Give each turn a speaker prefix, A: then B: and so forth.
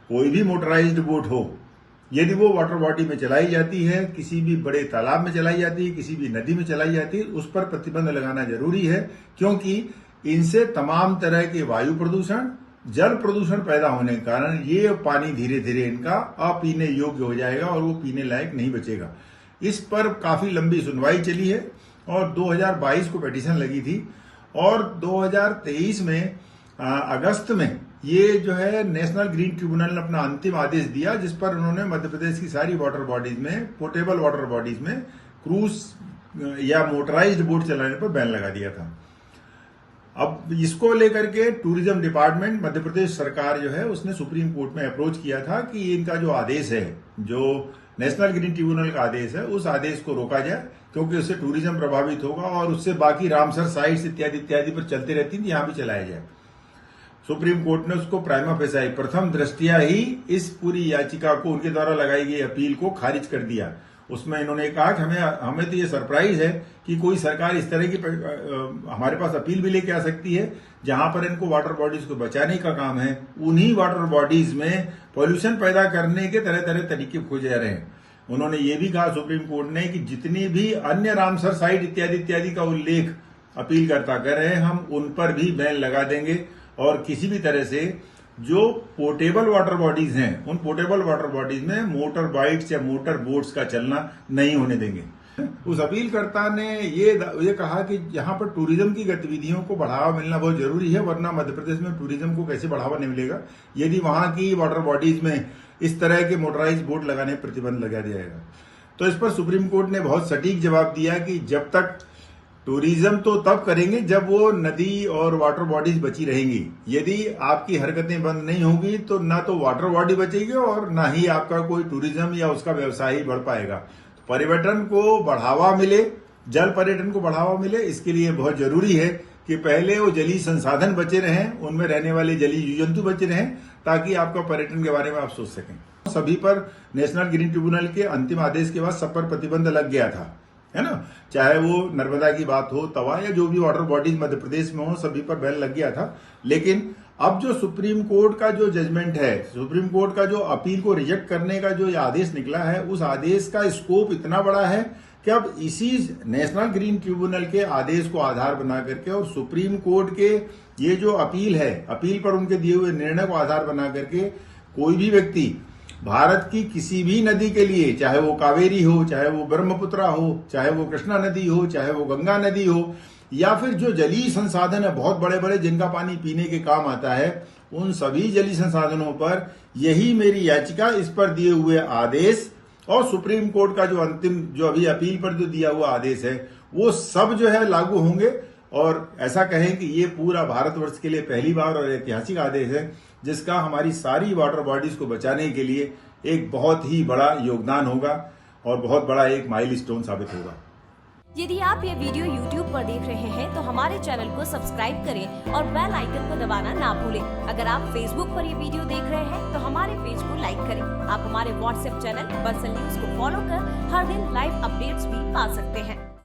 A: कोई भी motorised boat हो, यदि वो वाटर बॉडी में चलाई जाती है, किसी भी बड़े तालाब में चलाई जाती है, किसी भी नदी में चलाई जाती है, उस पर प्रतिबंध लगाना जरूरी है, क्योंकि इनसे तमाम तरह के वायु प्रदूषण, जल प्रदूषण पैदा होने के कारण ये पानी धीरे धीरे इनका अपीने योग्य हो जाएगा और वो पीने लायक नहीं बचेगा। इस पर काफी लंबी सुनवाई चली है और 2022 को पिटीशन लगी थी और 2023 में अगस्त में ये जो है नेशनल ग्रीन ट्रिब्यूनल ने अपना अंतिम आदेश दिया, जिस पर उन्होंने मध्य प्रदेश की सारी वाटर बॉडीज में, पोर्टेबल वाटर बॉडीज में क्रूज या मोटराइज्ड बोट चलाने पर बैन लगा दिया था। अब इसको लेकर के टूरिज्म डिपार्टमेंट, मध्य प्रदेश सरकार जो है उसने सुप्रीम कोर्ट में अप्रोच किया था कि इनका जो आदेश है, जो नेशनल ग्रीन ट्रिब्यूनल का आदेश है, उस आदेश को रोका जाए, क्योंकि उससे टूरिज्म प्रभावित होगा और उससे बाकी रामसर साइट्स इत्यादि इत्यादि पर चलते रहती थी, यहां भी चलाया जाए। सुप्रीम कोर्ट ने उसको प्राइमा फेसाई, प्रथम दृष्टिया ही इस पूरी याचिका को, उनके द्वारा लगाई गई अपील को खारिज कर दिया। उसमें इन्होंने कहा कि हमें तो ये सरप्राइज है कि कोई सरकार इस तरह की हमारे पास अपील भी लेके आ सकती है, जहां पर इनको वाटर बॉडीज को बचाने का काम है, उन्हीं वाटर बॉडीज में पॉल्यूशन पैदा करने के तरह तरह तरीके खोजे जा रहे हैं। उन्होंने ये भी कहा सुप्रीम कोर्ट ने कि जितनी भी अन्य रामसर साइट इत्यादि इत्यादि का उल्लेख अपीलकर्ता कर रहे हैं, हम उन पर भी बैन लगा देंगे और किसी भी तरह से जो पोर्टेबल वाटर बॉडीज हैं, उन पोर्टेबल वाटर बॉडीज में मोटर बाइक्स या मोटर बोट्स का चलना नहीं होने देंगे। उस अपीलकर्ता ने ये कहा कि यहाँ पर टूरिज्म की गतिविधियों को बढ़ावा मिलना बहुत जरूरी है, वरना मध्य प्रदेश में टूरिज्म को कैसे बढ़ावा नहीं मिलेगा यदि वहां की वाटर बॉडीज में इस तरह के मोटराइज बोट लगाने पर प्रतिबंध लगा दिया जाएगा। तो इस पर सुप्रीम कोर्ट ने बहुत सटीक जवाब दिया कि जब तक टूरिज्म तो तब करेंगे जब वो नदी और वाटर बॉडीज बची रहेंगी। यदि आपकी हरकतें बंद नहीं होगी तो ना तो वाटर बॉडी बचेगी और ना ही आपका कोई टूरिज्म या उसका व्यवसाय ही बढ़ पाएगा। तो पर्यटन को बढ़ावा मिले, जल पर्यटन को बढ़ावा मिले, इसके लिए बहुत जरूरी है कि पहले वो जलीय संसाधन बचे रहें, उनमें रहने वाले जलीय जीव जंतु बचे रहें, ताकि आपका पर्यटन के बारे में आप सोच सकें। सभी पर नेशनल ग्रीन ट्रिब्यूनल के अंतिम आदेश के बाद सब पर प्रतिबंध लग गया था, है ना, चाहे वो नर्मदा की बात हो, तवा या जो भी वाटर बॉडीज मध्य प्रदेश में हो, सभी पर बैन लग गया था। लेकिन अब जो सुप्रीम कोर्ट का जो जजमेंट है, सुप्रीम कोर्ट का जो अपील को रिजेक्ट करने का जो आदेश निकला है, उस आदेश का स्कोप इतना बड़ा है कि अब इसी नेशनल ग्रीन ट्रिब्यूनल के आदेश को आधार बना करके और सुप्रीम कोर्ट के ये जो अपील है, अपील पर उनके दिए हुए निर्णय को आधार बना करके कोई भी व्यक्ति भारत की किसी भी नदी के लिए, चाहे वो कावेरी हो, चाहे वो ब्रह्मपुत्रा हो, चाहे वो कृष्णा नदी हो, चाहे वो गंगा नदी हो, या फिर जो जलीय संसाधन है बहुत बड़े बड़े जिनका पानी पीने के काम आता है, उन सभी जलीय संसाधनों पर यही मेरी याचिका, इस पर दिए हुए आदेश और सुप्रीम कोर्ट का जो अंतिम, जो अभी अपील पर जो दिया हुआ आदेश है, वो सब जो है लागू होंगे। और ऐसा कहें कि ये पूरा भारतवर्ष के लिए पहली बार और ऐतिहासिक आदेश है, जिसका हमारी सारी वाटर बॉडीज को बचाने के लिए एक बहुत ही बड़ा योगदान होगा और बहुत बड़ा एक माइलस्टोन साबित होगा।
B: यदि आप ये वीडियो YouTube पर देख रहे हैं तो हमारे चैनल को सब्सक्राइब करें और बेल आइकन को दबाना ना भूलें। अगर आप Facebook पर ये वीडियो देख रहे हैं तो हमारे पेज को लाइक करें। आप हमारे WhatsApp चैनल बंसल न्यूज को फॉलो कर हर दिन लाइव अपडेट्स भी पा सकते हैं।